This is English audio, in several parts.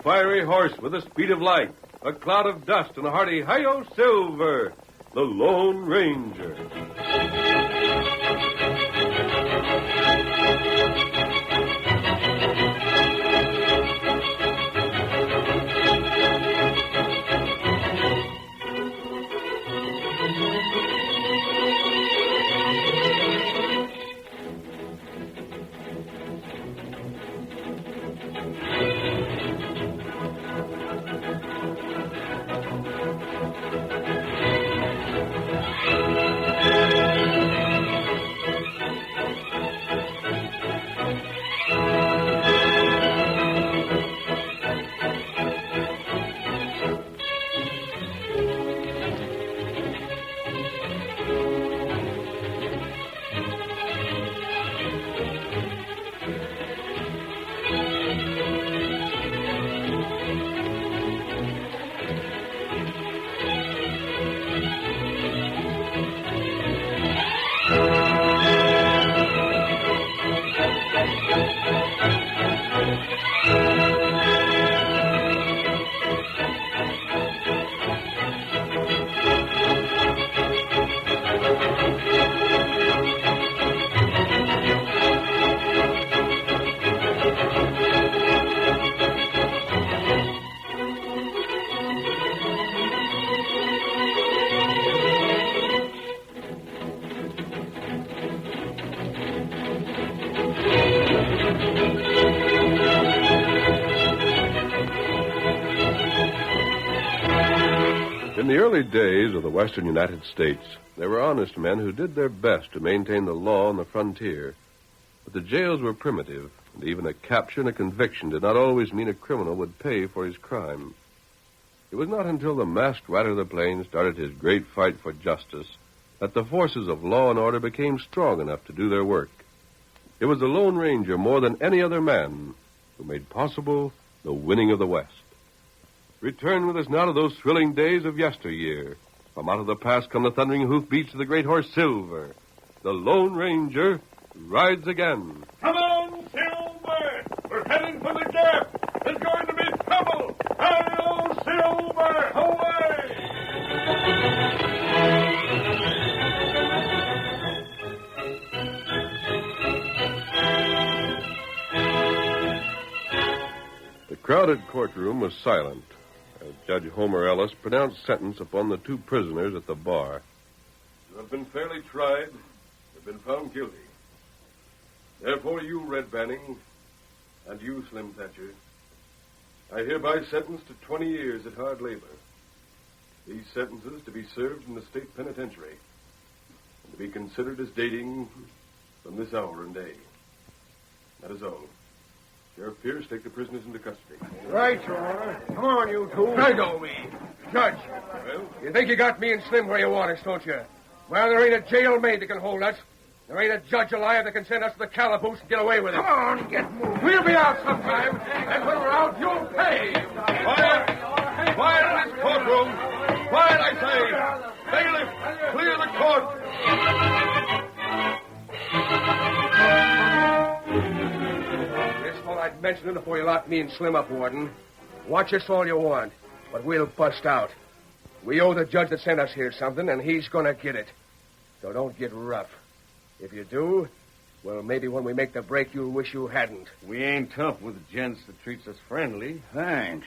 fiery horse with the speed of light, a cloud of dust, and a hearty hi-yo Silver, the Lone Ranger. In the early days of the western United States, there were honest men who did their best to maintain the law on the frontier. But the jails were primitive, and even a capture and a conviction did not always mean a criminal would pay for his crime. It was not until the masked rider of the plains started his great fight for justice that the forces of law and order became strong enough to do their work. It was the Lone Ranger more than any other man who made possible the winning of the West. Return with us now to those thrilling days of yesteryear. From out of the past come the thundering hoofbeats of the great horse Silver. The Lone Ranger rides again. Come on, Silver! We're heading for the gap! There's going to be trouble! Hello, Silver! Away! The crowded courtroom was silent as Judge Homer Ellis pronounced sentence upon the two prisoners at the bar. You have been fairly tried. You've been found guilty. Therefore, you, Red Banning, and you, Slim Thatcher, I hereby sentence to 20 years at hard labor. These sentences to be served in the state penitentiary and to be considered as dating from this hour and day. That is all. Sheriff Pierce, take the prisoners into custody. Right, Your Honor. Come on, you two. Right on me. Judge, Well, you think you got me and Slim where you want us, don't you? Well, there ain't a jailmaid that can hold us. There ain't a judge alive that can send us to the calaboose and get away with it. Come on, get moving. We'll be out sometime, and when we're out, you'll pay. quiet! Quiet in this courtroom! Quiet, I say! Bailiff, clear the court! Just thought I'd mention it before you lock me and Slim up, Warden. Watch us all you want, but we'll bust out. We owe the judge that sent us here something, and he's going to get it. So don't get rough. If you do, well, maybe when we make the break, you'll wish you hadn't. We ain't tough with gents that treats us friendly. Thanks.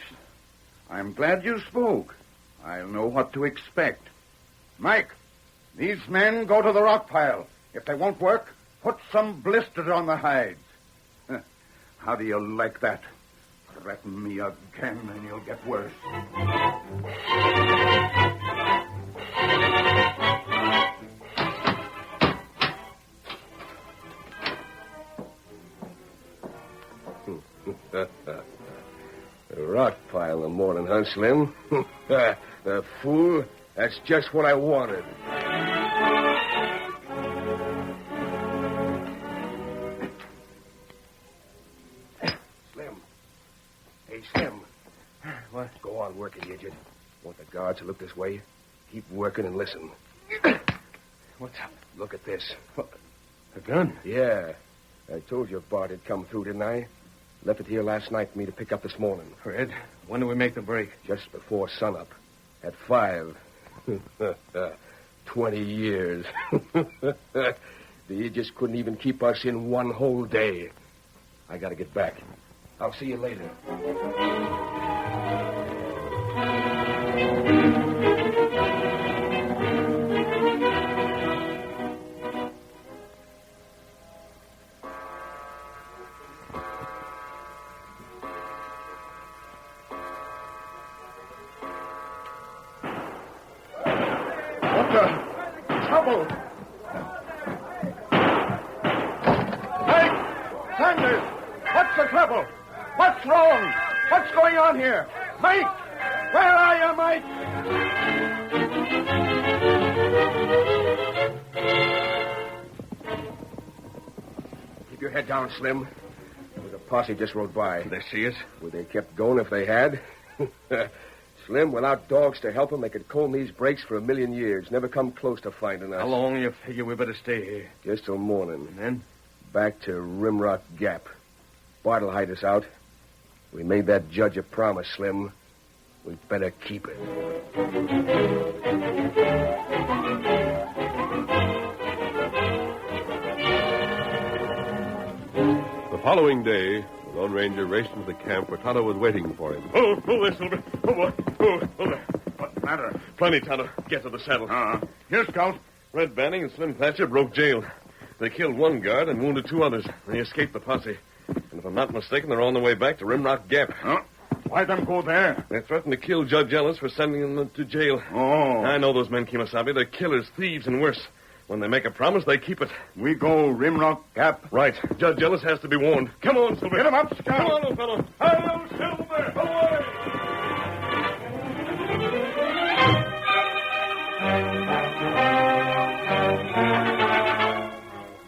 I'm glad you spoke. I'll know what to expect. Mike, these men go to the rock pile. If they won't work, put some blisters on the hides. How do you like that? Threaten me again, and you'll get worse. A rock pile in the morning, huh, Slim? The fool. That's just what I wanted. Slim. Hey, Slim. What? Go on working, you idiot. Want the guards to look this way? Keep working and listen. What's up? Look at this. A gun? Yeah. I told you Bart had come through, didn't I? Left it here last night for me to pick up this morning. Fred, when do we make the break? Just before sunup. At 5. 20 years. You just couldn't even keep us in one whole day. I gotta get back. I'll see you later. What the trouble? Mike! Sanders! What's the trouble? What's wrong? What's going on here? Mike! Where are you, Mike? Keep your head down, Slim. The posse just rode by. Did they see us? Would they kept going if they had? Slim, without dogs to help them, they could comb these breaks for 1,000,000 years. Never come close to finding us. How long you figure we better stay here? Just till morning. And then? Back to Rimrock Gap. Bart'll hide us out. We made that judge a promise, Slim. We'd better keep it. The following day, the Lone Ranger raced into the camp where Tonto was waiting for him. Oh, there, Silver. Oh, boy. Oh, there. What's the matter? Plenty, Tonto. Get to the saddle. Here, Scout. Red Banning and Slim Thatcher broke jail. They killed one guard and wounded 2 others. They escaped the posse. And if I'm not mistaken, they're on their way back to Rimrock Gap. Why them go there? They threatened to kill Judge Ellis for sending them to jail. Oh. I know those men, Kemosabe. They're killers, thieves, and worse. When they make a promise, they keep it. We go Rimrock Gap. Right. Judge Ellis has to be warned. Come on, Silver. Get him up, Scout. Come on, old fellow. Hello, Silver. Away!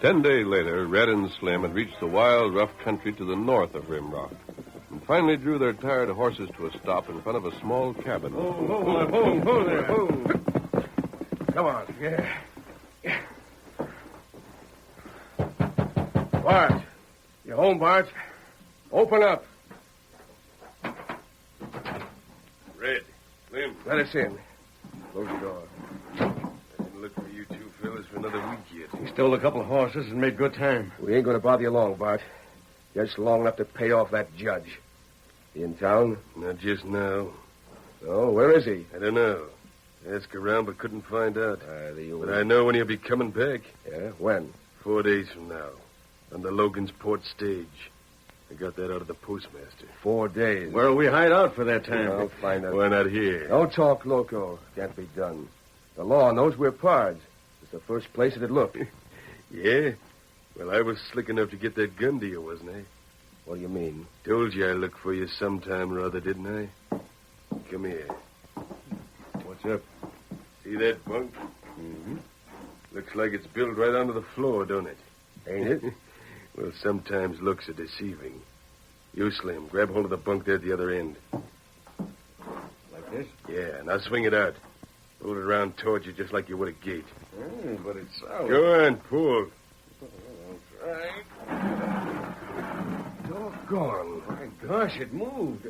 10 days later, Red and Slim had reached the wild, rough country to the north of Rimrock and finally drew their tired horses to a stop in front of a small cabin. Ho there, ho. Come on. Yeah. Bart. You home, Bart? Open up. Red. Slim. Let us in. Close the door. I didn't look for you two fellas for another week yet. We stole a couple of horses and made good time. We ain't going to bother you long, Bart. Just long enough to pay off that judge. He in town? Not just now. Oh, where is he? I don't know. Asked around but couldn't find out. But But I know when he'll be coming back. Yeah, when? 4 days from now. On the Logansport stage. I got that out of the postmaster. 4 days. Where'll we hide out for that time? I'll find out. Why not here? Don't talk loco. Can't be done. The law knows we're pards. It's the first place it'd look. Yeah? Well, I was slick enough to get that gun to you, wasn't I? What do you mean? Told you I'd look for you sometime or other, didn't I? Come here. What's up? See that bunk? Mm-hmm. Looks like it's built right onto the floor, don't it? Ain't it? Well, sometimes looks are deceiving. You, Slim, grab hold of the bunk there at the other end. Like this? Yeah, now swing it out. Hold it around towards you just like you would a gate. But it's solid. Go on, pull. Doggone. My gosh, it moved.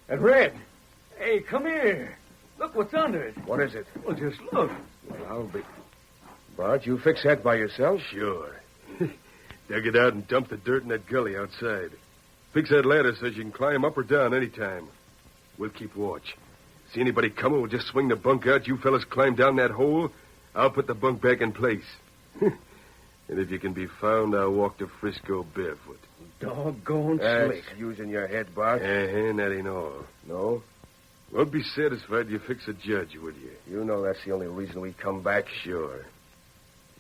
And Red. Hey, come here. Look what's under it. What is it? Well, just look. Well, I'll be... Bart, you fix that by yourself? Sure. Dug it out and dumped the dirt in that gully outside. Fix that ladder so you can climb up or down any time. We'll keep watch. See anybody coming, we'll just swing the bunk out. You fellas climb down that hole. I'll put the bunk back in place. And if you can be found, I'll walk to Frisco barefoot. Doggone That's slick. using your head, Bart. That ain't all. No? Won't be satisfied you fix a judge, would you? You know that's the only reason we come back. Sure.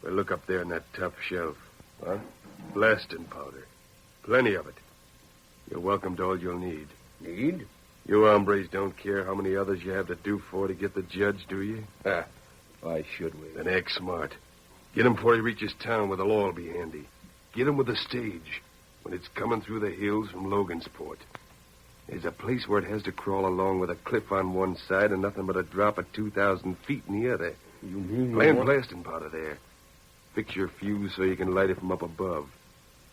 Well, look up there on that top shelf. Huh? Blasting powder. Plenty of it. You're welcome to all you'll need. Need? You hombres don't care how many others you have to do for to get the judge, do you? Why should we? Then act smart. Get him before he reaches town where the law will be handy. Get him with the stage when it's coming through the hills from Logansport. There's a place where it has to crawl along with a cliff on one side and nothing but a drop of 2,000 feet in the other. You mean Plant blasting powder there. Fix your fuse so you can light it from up above.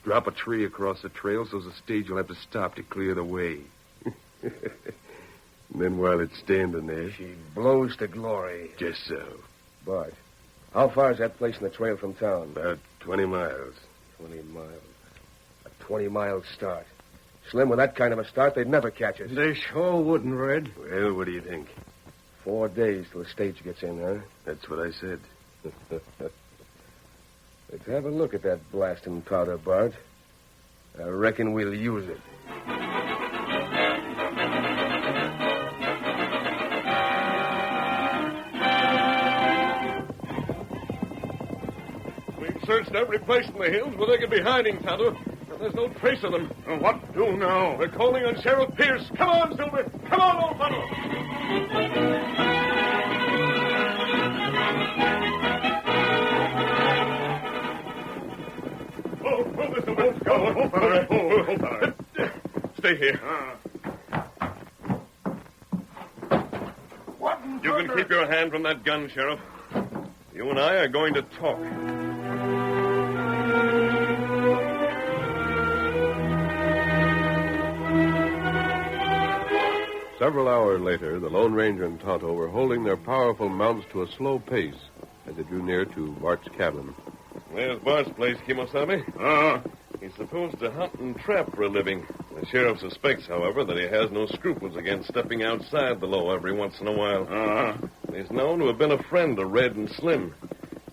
drop a tree across the trail so the stage will have to stop to clear the way. And then while it's standing there... She blows to glory. Just so. Bart, how far is that place in the trail from town? About 20 miles. 20 miles. A 20-mile start. Slim, with that kind of a start, they'd never catch us. They sure wouldn't, Red. Well, what do you think? 4 days till the stage gets in, huh? That's what I said. Let's have a look at that blasting powder, Bart. I reckon we'll use it. We've searched every place in the hills where they could be hiding, Tonto. But there's no trace of them. What do now? We're calling on Sheriff Pierce. Come on, Silver. Come on, old fellow. Oh, this will go. Stay here. What? You can keep your hand from that gun, Sheriff. You and I are going to talk. Several hours later, the Lone Ranger and Tonto were holding their powerful mounts to a slow pace as they drew near to Bart's cabin. There's Bart's place, Kimosabe. He's supposed to hunt and trap for a living. The sheriff suspects, however, that he has no scruples against stepping outside the law every once in a while. He's known to have been a friend of Red and Slim.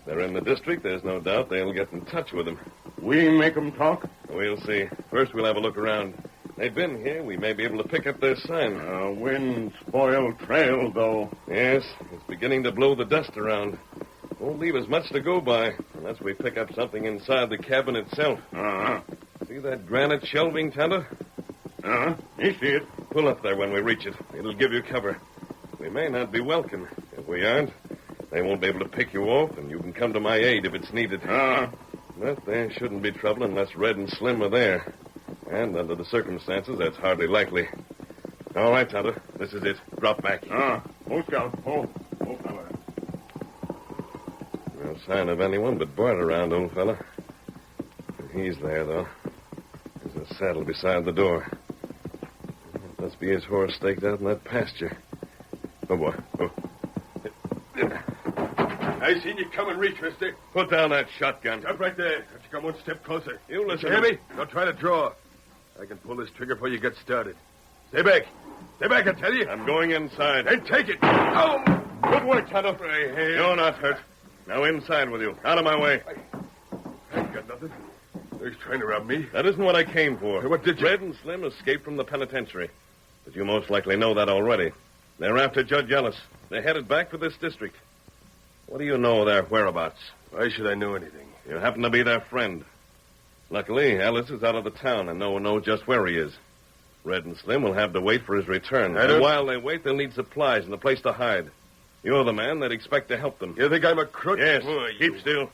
They're in the district. There's no doubt they'll get in touch with him. We make them talk? We'll see. First, we'll have a look around. They've been here. We may be able to pick up their sign. Wind spoiled trail, though. Yes, it's beginning to blow the dust around. Won't leave us much to go by unless we pick up something inside the cabin itself. See that granite shelving, Tonto? You see it. Pull up there when we reach it. It'll give you cover. We may not be welcome. If we aren't, they won't be able to pick you off, and you can come to my aid if it's needed. But there shouldn't be trouble unless Red and Slim are there. And under the circumstances, that's hardly likely. All right, Tonto. This is it. Drop back. Oh, Scout. Oh, fella. No sign of anyone but Bart around, old fella. He's there, though. There's a saddle beside the door. It must be his horse staked out in that pasture. Oh, boy. Oh. I seen you come and reach, mister. Put down that shotgun. Stop right there. Let's come one step closer. You listen. Hear me? Don't try to draw. I can pull this trigger before you get started. Stay back. Stay back, I tell you. I'm going inside. Then take it. Oh! Good work, Tonto. You're not hurt. Now inside with you. Out of my way. I ain't got nothing. They're trying to rob me. That isn't what I came for. Hey, what did you... Red and Slim escaped from the penitentiary. But you most likely know that already. They're after Judge Ellis. They're headed back for this district. What do you know of their whereabouts? Why should I know anything? You happen to be their friend. Luckily, Ellis is out of the town, and no one knows just where he is. Red and Slim will have to wait for his return. And while they wait, they'll need supplies and a place to hide. You're the man they'd expect to help them. You think I'm a crook? Yes. Oh, Keep still.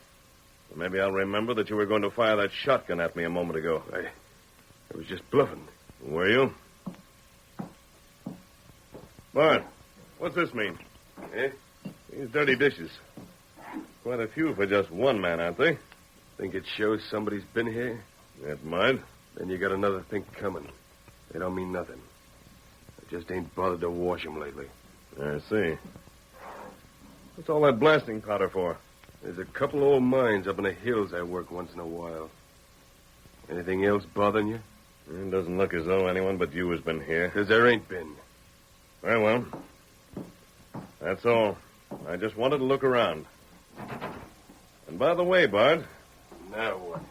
Maybe I'll remember that you were going to fire that shotgun at me a moment ago. I was just bluffing. Were you? Bart, what's this mean? Eh? These dirty dishes. Quite a few for just one man, aren't they? Think it shows somebody's been here? It might. Then you got another thing coming. They don't mean nothing. I just ain't bothered to wash 'em lately. I see. What's all that blasting powder for? There's a couple old mines up in the hills I work once in a while. Anything else bothering you? It doesn't look as though anyone but you has been here. 'Cause there ain't been. Very well. That's all. I just wanted to look around. And by the way, Bart, Now what?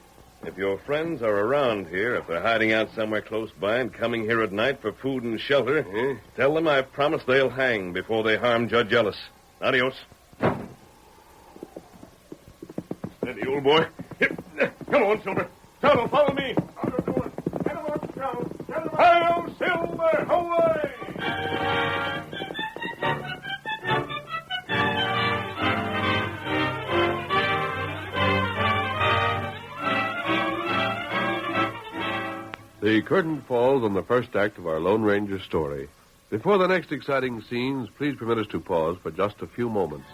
if your friends are around here, if they're hiding out somewhere close by and coming here at night for food and shelter, tell them I've promised they'll hang before they harm Judge Ellis. Adios. Steady, old boy. Come on, Silver. Tonto, follow me. How you doing? Get him up, Scout. Get him up. Hi-yo, Silver! Away! The curtain falls on the first act of our Lone Ranger story. Before the next exciting scenes, please permit us to pause for just a few moments.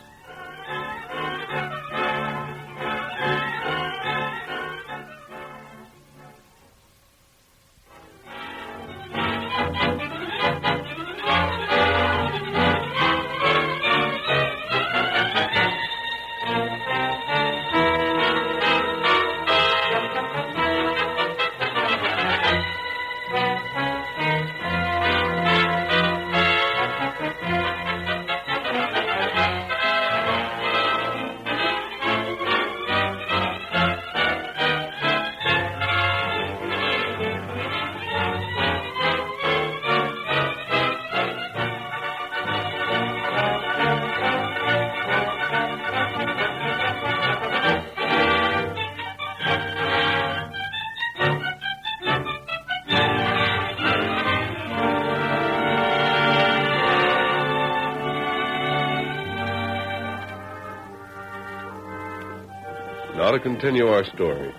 Now to continue our story.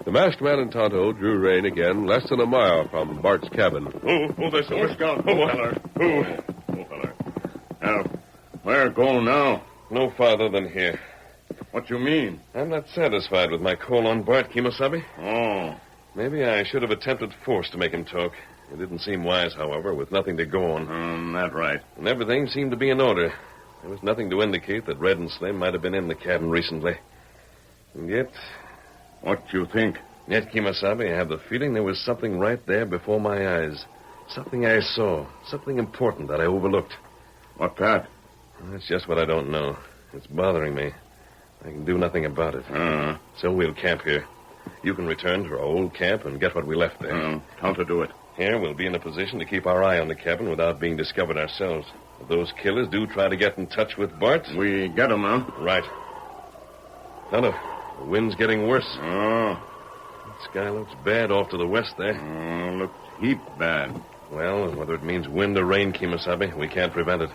The masked man and Tonto drew rein again less than a mile from Bart's cabin. Oh, there, Silver. Scout. Oh, feller. Oh, feller. Now, where go now? No farther than here. What you mean? I'm not satisfied with my call on Bart, Kimosabe. Oh. Maybe I should have attempted force to make him talk. It didn't seem wise, however, with nothing to go on. That right. And everything seemed to be in order. There was nothing to indicate that Red and Slim might have been in the cabin recently. And yet... What you think? Yet, Kimosabe, I have the feeling there was something right there before my eyes. Something I saw. Something important that I overlooked. What that? That's just what I don't know. It's bothering me. I can do nothing about it. So we'll camp here. You can return to our old camp and get what we left there. How to do it? Here, we'll be in a position to keep our eye on the cabin without being discovered ourselves. If those killers do try to get in touch with Bart... We get him, huh? Right. Tonto, the wind's getting worse. Oh. The sky looks bad off to the west there. Looks heap bad. Well, whether it means wind or rain, Kimosabe, we can't prevent it.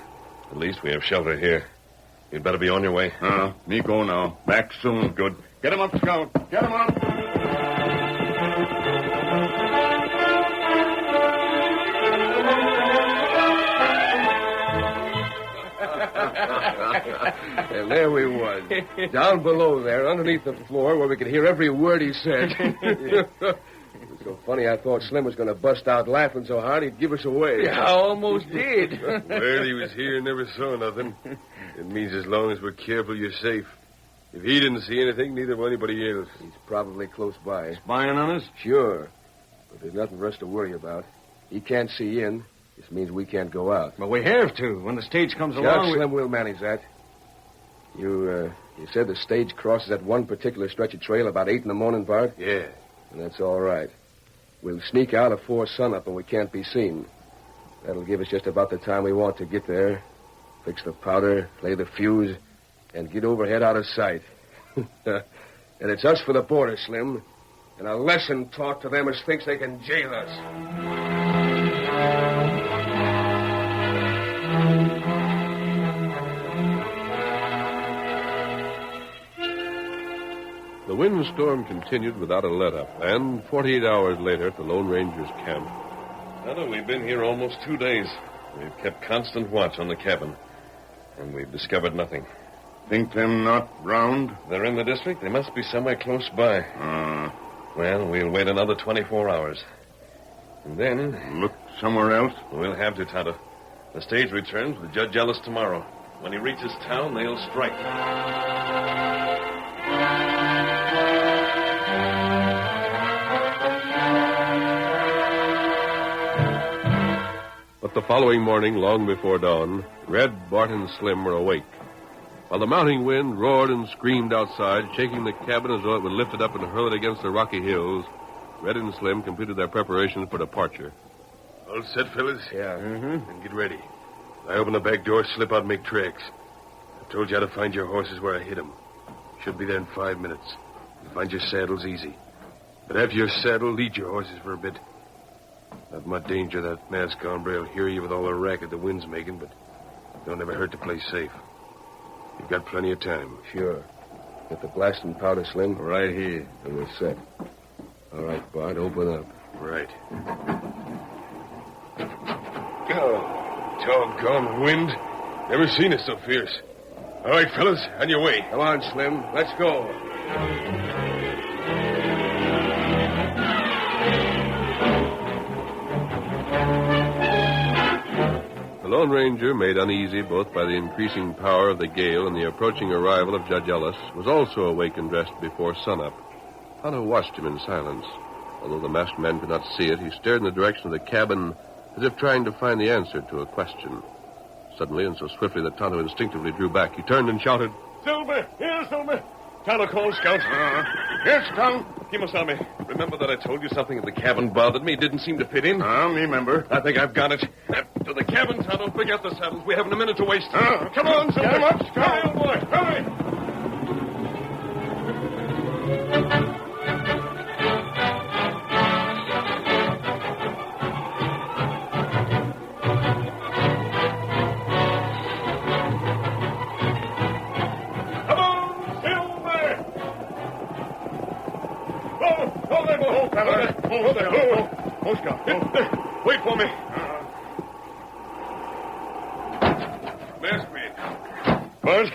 At least we have shelter here. You'd better be on your way. Me go now. Back soon. Good. Get him up, Scout. Get him up. And there we was, down below there, underneath the floor, where we could hear every word he said. It was so funny, I thought Slim was going to bust out laughing so hard he'd give us away. Yeah, I almost did. Well, he was here and never saw nothing. It means as long as we're careful, you're safe. If he didn't see anything, neither will anybody else. He's probably close by. Spying on us? Sure. But there's nothing for us to worry about. He can't see in. This means we can't go out. But we have to. When the stage comes along, Slim, we'll manage that. You said the stage crosses that one particular stretch of trail about 8 in the morning, Bart? Yeah. And that's all right. We'll sneak out afore sunup and we can't be seen. That'll give us just about the time we want to get there. Fix the powder, play the fuse, and get overhead out of sight. And it's us for the border, Slim. And a lesson taught to them as thinks they can jail us. The windstorm continued without a let-up, and 48 hours later at the Lone Ranger's camp. Tonto, we've been here almost 2 days. We've kept constant watch on the cabin, and we've discovered nothing. Think them not round? They're in the district. They must be somewhere close by. Well, we'll wait another 24 hours. And then... Look somewhere else? We'll have to, Tonto. The stage returns with Judge Ellis tomorrow. When he reaches town, they'll strike. But the following morning, long before dawn, Red, Bart, and Slim were awake. While the mounting wind roared and screamed outside, shaking the cabin as though it would lift it up and hurl it against the rocky hills, Red and Slim completed their preparations for departure. All set, fellas? Yeah. Then get ready. I open the back door, slip out, and make tracks. I told you how to find your horses where I hid them. Should be there in 5 minutes. You find your saddles easy. But after you're saddled, lead your horses for a bit. Not much danger that masked hombre will hear you with all the racket the wind's making, but don't ever hurt to play safe. You've got plenty of time. Sure. Get the blasting powder, Slim. Right here. And we're set. All right, Bart, open up. Right. Oh, doggone wind. Never seen it so fierce. All right, fellas, on your way. Come on, Slim. Let's go. The Lone Ranger, made uneasy both by the increasing power of the gale and the approaching arrival of Judge Ellis, was also awake and dressed before sunup. Tonto watched him in silence. Although the masked man could not see it, he stared in the direction of the cabin as if trying to find the answer to a question. Suddenly, and so swiftly that Tonto instinctively drew back, he turned and shouted, Silver! Here, Silver! Tonto called, Scout. Yes, Scout. Kimosabe, remember that I told you something at the cabin bothered me, didn't seem to fit in? Me remember. I think I've got it. To the cabin, Tonto. Pick up the saddles. We haven't a minute to waste. Come on, Silver. Get him up, Scout. Hurry, old boy. Hurry. Hold there. Oh, Scout. Wait for me. Masked man. Bart,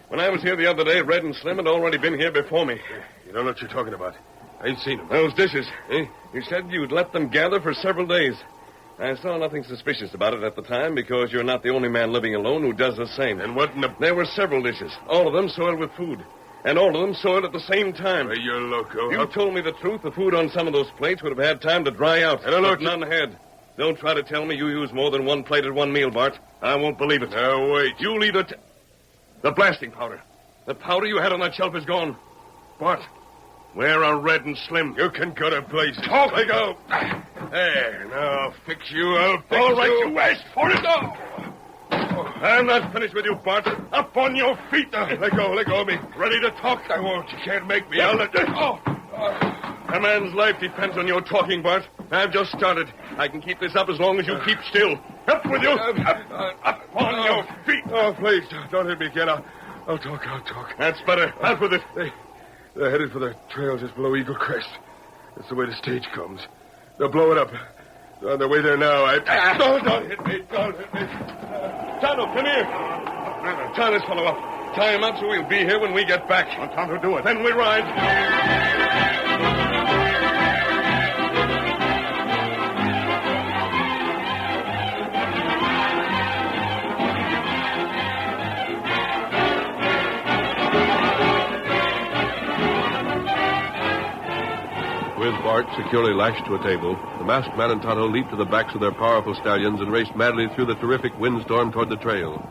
when I was here the other day, Red and Slim had already been here before me. You don't know what you're talking about. I ain't seen them. Those dishes, eh? You said you'd let them gather for several days. I saw nothing suspicious about it at the time because you're not the only man living alone who does the same. And what in the... There were several dishes, all of them soiled with food. And all of them soiled at the same time. Hey, you're loco. You told me the truth. The food on some of those plates would have had time to dry out. I don't know but none had. Don't try to tell me you use more than one plate at one meal, Bart. I won't believe it. Now, wait. You'll either... The blasting powder. The powder you had on that shelf is gone. Bart, where are Red and Slim? You can go to places. Talk. Let go. There, now I'll fix you. I'll fix you. All right, you asked for it. No. I'm not finished with you, Bart. Up on your feet now. Let go of me. Ready to talk? I won't. You can't make me. I'll let you. A man's life depends on your talking, Bart. I've just started. I can keep this up as long as you keep still. Up with you. Up on your feet. Oh, please, don't hit me again. I'll talk. That's better. Out with it. They're headed for the trail just below Eagle Crest. That's the way the stage comes. They'll blow it up. They're on their way there now. Don't hit me. Don't hit me. Tonto, come here. Tie this fellow up. Tie him up so we'll be here when we get back. Want Tonto to do it. Then we ride. With Bart securely lashed to a table, the masked man and Tonto leaped to the backs of their powerful stallions and raced madly through the terrific windstorm toward the trail.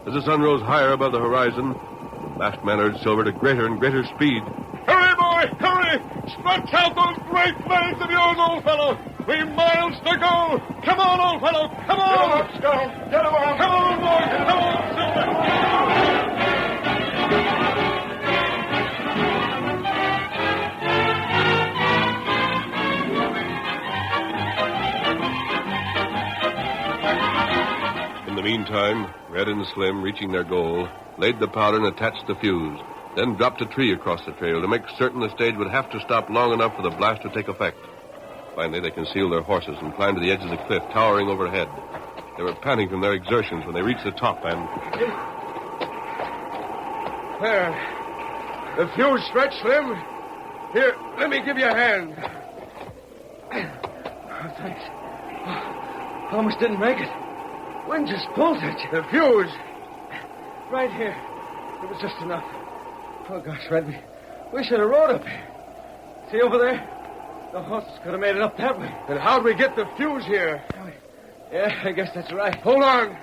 As the sun rose higher above the horizon, the masked man urged Silver to greater and greater speed. Hurry, boy, hurry! Stretch out those great legs of yours, old fellow! We've miles to go! Come on, old fellow, come on! Get him up, Scout. Get him up. Come on, boy, come on, Silver! In the meantime, Red and Slim, reaching their goal, laid the powder and attached the fuse, then dropped a tree across the trail to make certain the stage would have to stop long enough for the blast to take effect. Finally, they concealed their horses and climbed to the edge of the cliff, towering overhead. They were panting from their exertions when they reached the top and... There. The fuse stretched, Slim. Here, let me give you a hand. Oh, thanks. Almost didn't make it. Wind just pulled it. The fuse. Right here. It was just enough. Oh, gosh, Red, we should have rode up here. See over there? The horses could have made it up that way. And how'd we get the fuse here? Yeah, I guess that's right. Hold on.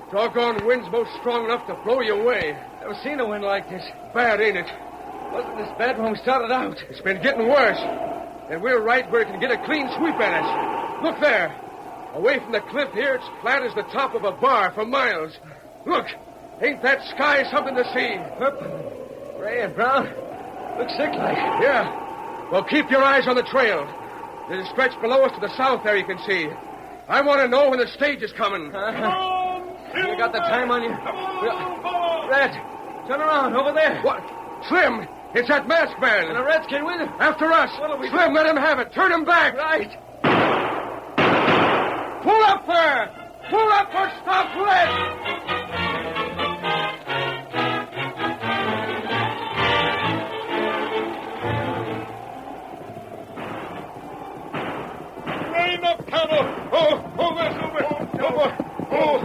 Doggone wind's most strong enough to blow you away. Never seen a wind like this. Bad, ain't it? Wasn't this bad when we started out? It's been getting worse. And we're right where it can get a clean sweep at us. Look there. Away from the cliff here, it's flat as the top of a bar for miles. Look. Ain't that sky something to see? Purple, gray, and brown. Looks sick like. Yeah. Well, keep your eyes on the trail. There's a stretch below us to the south there you can see. I want to know when the stage is coming. You got the time on you? Red, turn around, over there. What? Slim, it's that masked man. And the redskin with him. After us. Slim, let him have it. Turn him back. Right. Pull up there. Pull up or stop Red. Rain up, Tonto! Oh, there's Silver! Oh,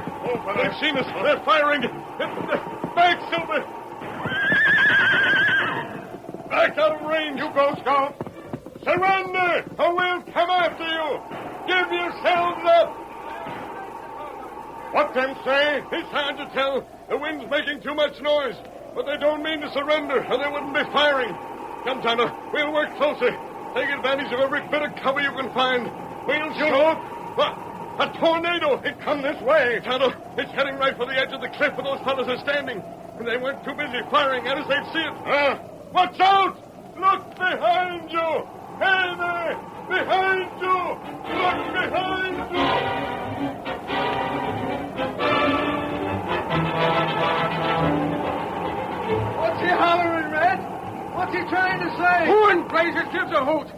they've seen us! They're firing! Back, Silver! Back out of range, you go, Scout! Surrender, or we'll come after you! Give yourselves up! What them say? It's hard to tell. The wind's making too much noise. But they don't mean to surrender, or they wouldn't be firing. Come, Tonto, we'll work closer. Take advantage of every bit of cover you can find. We'll shoot. What? A tornado! It come this way. Tonto, it's heading right for the edge of the cliff where those fellows are standing. And they weren't too busy firing at us, they'd see it. Watch out! Look behind you! Hey there! Behind you! Look behind you! What's he hollering, Red? What's he trying to say? Who in blazes gives a hoot?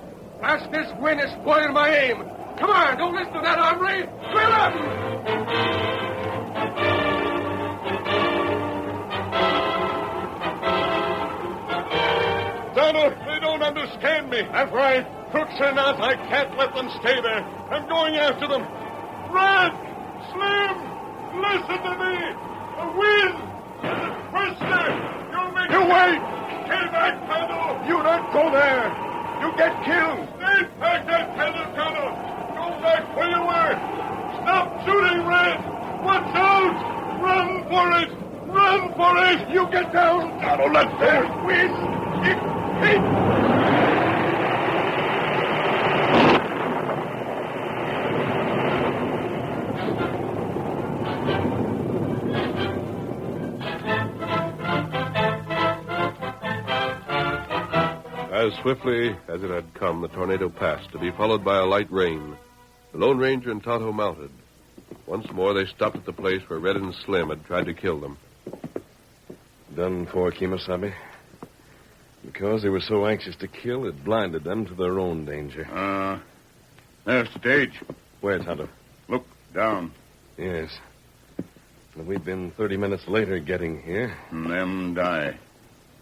Fast this wind is spoiling my aim. Come on, don't listen to that, hombre. Drill up! Donald, they don't understand me. That's right. Crooks or not, I can't let them stay there. I'm going after them. Red! Slim! Listen to me! The wind! Twister! You wait! Stay back, Tonto! You don't go there! You get killed! Stay back, that Tonto! Go back where you were! Stop shooting, Red! Watch out! Run for it! Run for it! You get down! Tonto, let go! Wind! Hit! As swiftly as it had come, the tornado passed, to be followed by a light rain. The Lone Ranger and Tonto mounted. Once more, they stopped at the place where Red and Slim had tried to kill them. Done for, Kemosabe. Because they were so anxious to kill, it blinded them to their own danger. There's Stage. Where, Tonto? Look, down. Yes. Well, we've been 30 minutes later getting here. And them die.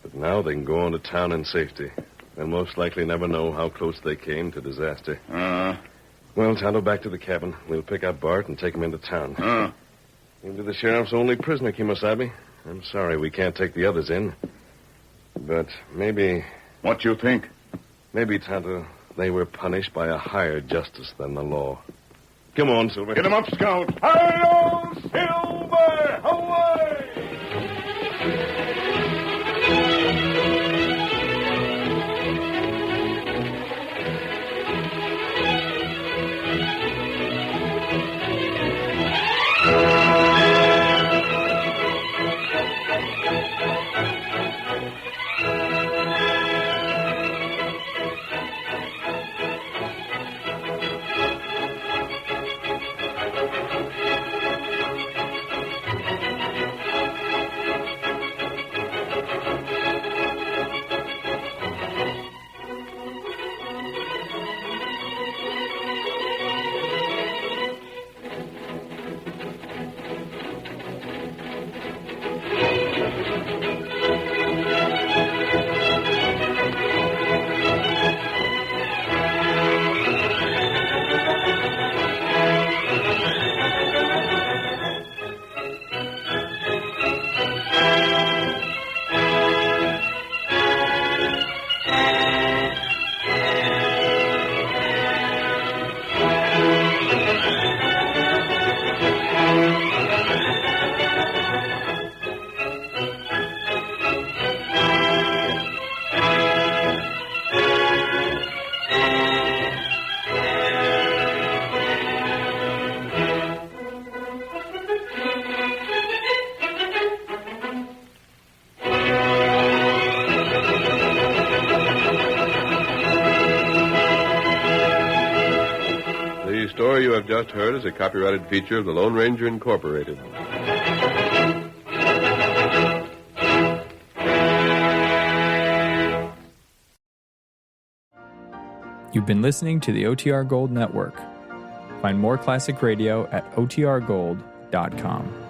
But now they can go on to town in safety. They'll most likely never know how close they came to disaster. Well, Tonto, back to the cabin. We'll pick up Bart and take him into town. Into the sheriff's only prisoner, Kemosabe. I'm sorry we can't take the others in. But maybe... What you think? Maybe, Tonto, they were punished by a higher justice than the law. Come on, Silver. Get him up, Scout. Hi-yo, Silver! Away! The story you have just heard is a copyrighted feature of the Lone Ranger Incorporated. You've been listening to the OTR Gold Network. Find more classic radio at otrgold.com.